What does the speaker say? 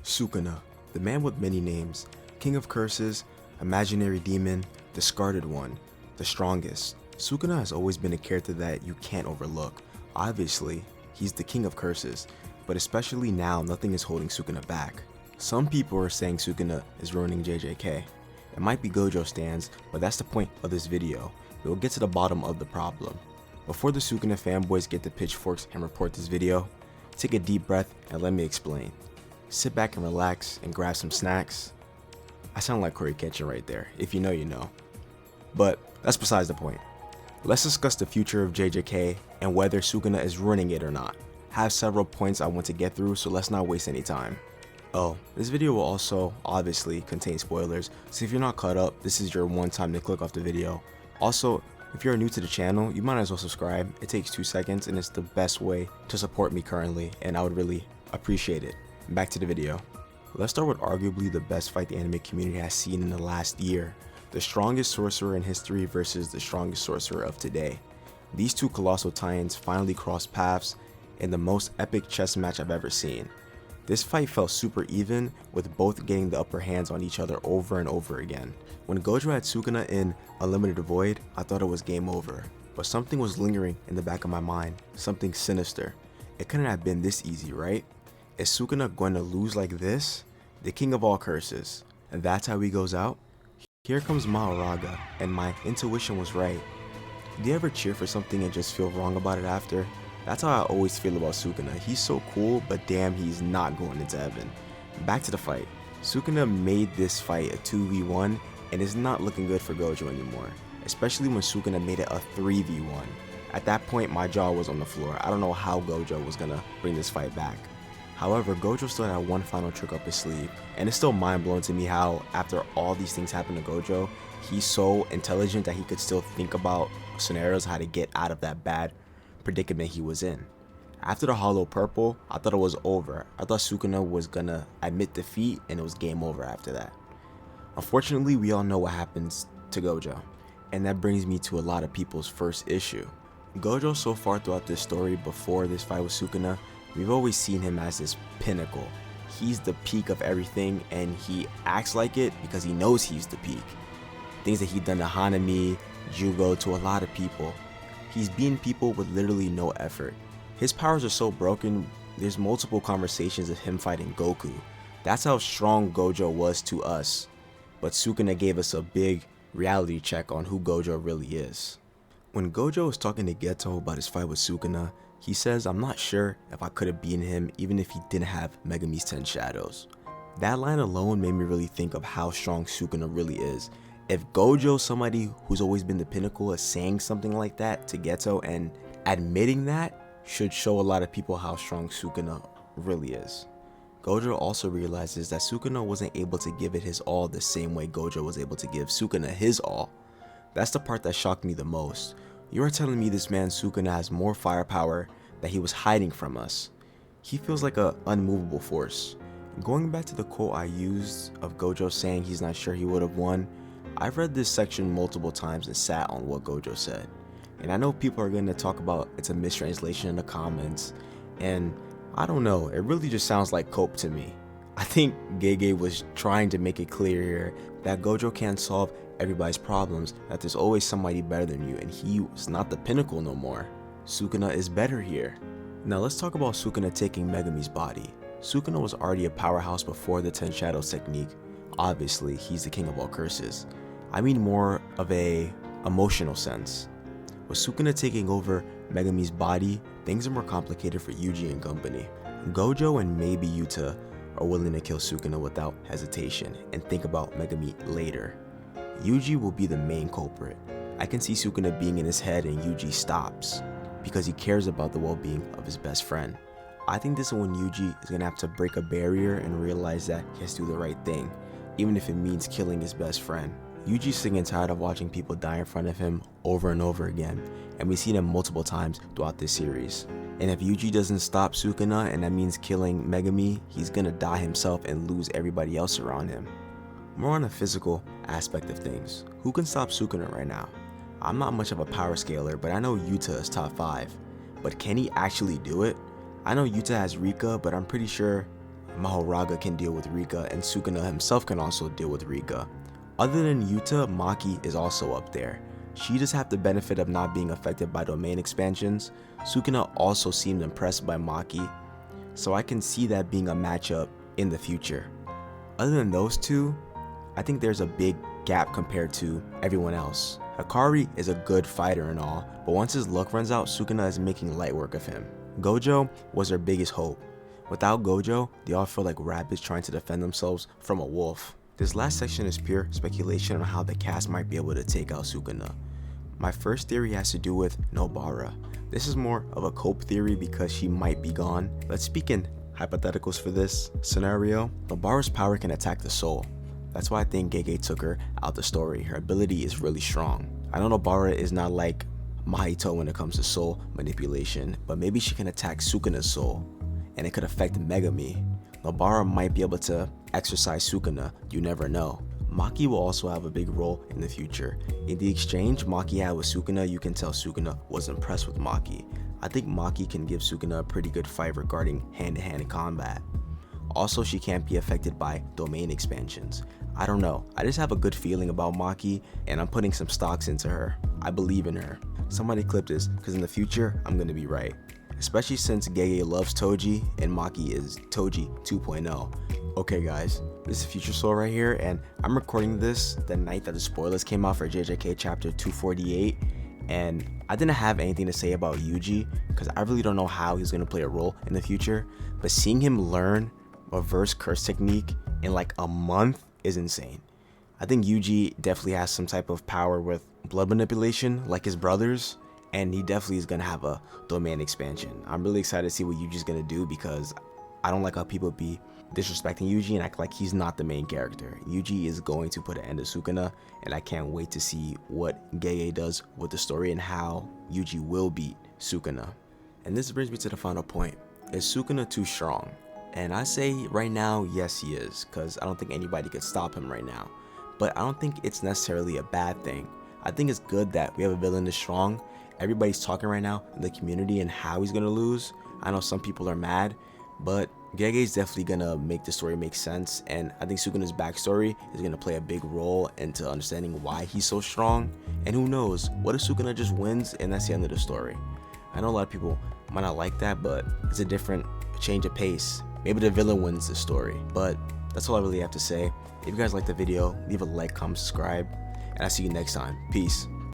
Sukuna, the man with many names, king of curses, imaginary demon, discarded one, the strongest. Sukuna has always been a character that you can't overlook. Obviously, he's the king of curses, but especially now, nothing is holding Sukuna back. Some people are saying Sukuna is ruining JJK. It might be Gojo stans, but that's the point of this video. We'll get to the bottom of the problem. Before the Sukuna fanboys get the pitchforks and report this video, take a deep breath and let me explain. Sit back and relax and grab some snacks. I sound like Corey Kitchen right there. If you know, you know. But that's besides the point. Let's discuss the future of JJK and whether Sukuna is ruining it or not. I have several points I want to get through, so let's not waste any time. Oh, this video will also obviously contain spoilers, so if you're not caught up, this is your one time to click off the video. Also, if you're new to the channel, you might as well subscribe. It takes 2 seconds and it's the best way to support me currently, and I would really appreciate it. Back to the video. Let's start with arguably the best fight the anime community has seen in the last year. The strongest sorcerer in history versus the strongest sorcerer of today. These two colossal titans finally crossed paths in the most epic chess match I've ever seen. This fight felt super even, with both getting the upper hands on each other over and over again. When Gojo had Sukuna in Unlimited Void, I thought it was game over. But something was lingering in the back of my mind, something sinister. It couldn't have been this easy, right? Is Sukuna going to lose like this? The king of all curses. And that's how he goes out? Here comes Mahoraga, and my intuition was right. Do you ever cheer for something and just feel wrong about it after? That's how I always feel about Sukuna. He's so cool, but damn, he's not going into heaven. Back to the fight. Sukuna made this fight a 2v1, and it's not looking good for Gojo anymore. Especially when Sukuna made it a 3v1. At that point, my jaw was on the floor. I don't know how Gojo was gonna bring this fight back. However, Gojo still had one final trick up his sleeve, and it's still mind-blowing to me how, after all these things happened to Gojo, he's so intelligent that he could still think about scenarios how to get out of that bad predicament he was in. After the Hollow Purple, I thought it was over. I thought Sukuna was gonna admit defeat and it was game over after that. Unfortunately, we all know what happens to Gojo, and that brings me to a lot of people's first issue. Gojo so far throughout this story before this fight with Sukuna, we've always seen him as this pinnacle. He's the peak of everything, and he acts like it because he knows he's the peak. Things that he done to Hanami, Jugo, to a lot of people. He's beaten people with literally no effort. His powers are so broken, there's multiple conversations of him fighting Goku. That's how strong Gojo was to us. But Sukuna gave us a big reality check on who Gojo really is. When Gojo was talking to Geto about his fight with Sukuna, he says, "I'm not sure if I could have beaten him even if he didn't have Megumi's 10 shadows." That line alone made me really think of how strong Sukuna really is. If Gojo, somebody who's always been the pinnacle, is saying something like that to Geto and admitting that, should show a lot of people how strong Sukuna really is. Gojo also realizes that Sukuna wasn't able to give it his all the same way Gojo was able to give Sukuna his all. That's the part that shocked me the most. You are telling me this man Sukuna has more firepower that he was hiding from us. He feels like an unmovable force. Going back to the quote I used of Gojo saying he's not sure he would have won, I've read this section multiple times and sat on what Gojo said. And I know people are going to talk about it's a mistranslation in the comments, and I don't know, it really just sounds like cope to me. I think Gege was trying to make it clear here that Gojo can't solve everybody's problems, that there's always somebody better than you, and he was not the pinnacle no more. Sukuna is better here. Now let's talk about Sukuna taking Megumi's body. Sukuna was already a powerhouse before the 10 Shadows technique. Obviously, he's the king of all curses. I mean more of a emotional sense. With Sukuna taking over Megumi's body, things are more complicated for Yuji and company. Gojo and maybe Yuta are willing to kill Sukuna without hesitation and think about Megumi later. Yuji will be the main culprit. I can see Sukuna being in his head and Yuji stops because he cares about the well-being of his best friend. I think this is when Yuji is going to have to break a barrier and realize that he has to do the right thing, even if it means killing his best friend. Yuji's sick and tired of watching people die in front of him over and over again, and we've seen him multiple times throughout this series. And if Yuji doesn't stop Sukuna, and that means killing Megumi, he's gonna die himself and lose everybody else around him. More on the physical aspect of things, who can stop Sukuna right now? I'm not much of a power scaler, but I know Yuta is top 5. But can he actually do it? I know Yuta has Rika, but I'm pretty sure Mahoraga can deal with Rika, and Sukuna himself can also deal with Rika. Other than Yuta, Maki is also up there. She just have the benefit of not being affected by domain expansions. Sukuna also seemed impressed by Maki, so I can see that being a matchup in the future. Other than those two, I think there's a big gap compared to everyone else. Hikari is a good fighter and all, but once his luck runs out, Sukuna is making light work of him. Gojo was their biggest hope. Without Gojo, they all feel like rabbits trying to defend themselves from a wolf. This last section is pure speculation on how the cast might be able to take out Sukuna. My first theory has to do with Nobara. This is more of a cope theory because she might be gone. Let's speak in hypotheticals for this scenario. Nobara's power can attack the soul. That's why I think Gege took her out the story. Her ability is really strong. I know Nobara is not like Mahito when it comes to soul manipulation, but maybe she can attack Sukuna's soul, and it could affect Megami. Nobara might be able to exorcise Sukuna, you never know. Maki will also have a big role in the future. In the exchange Maki had with Sukuna, you can tell Sukuna was impressed with Maki. I think Maki can give Sukuna a pretty good fight regarding hand-to-hand combat. Also, she can't be affected by domain expansions. I don't know, I just have a good feeling about Maki, and I'm putting some stocks into her. I believe in her. Somebody clip this, because in the future, I'm gonna be right. Especially since Gege loves Toji, and Maki is Toji 2.0. Okay guys, this is Future Soul right here, and I'm recording this the night that the spoilers came out for JJK chapter 248, and I didn't have anything to say about Yuji, because I really don't know how he's gonna play a role in the future, but seeing him learn reverse curse technique in like a month is insane. I think Yuji definitely has some type of power with blood manipulation like his brothers, and he definitely is gonna have a domain expansion. I'm really excited to see what Yuji's gonna do because I don't like how people be disrespecting Yuji and act like he's not the main character. Yuji is going to put an end to Sukuna, and I can't wait to see what Gege does with the story and how Yuji will beat Sukuna. And this brings me to the final point. Is Sukuna too strong? And I say right now, yes he is, because I don't think anybody could stop him right now. But I don't think it's necessarily a bad thing. I think it's good that we have a villain this strong. Everybody's talking right now in the community and how he's gonna lose. I know some people are mad, but Gege is definitely gonna make the story make sense, and I think Sukuna's backstory is gonna play a big role into understanding why he's so strong. And who knows, what if Sukuna just wins and that's the end of the story? I know a lot of people might not like that, but it's a different change of pace. Maybe the villain wins the story, but that's all I really have to say. If you guys liked the video, leave a like, comment, subscribe, and I'll see you next time. Peace.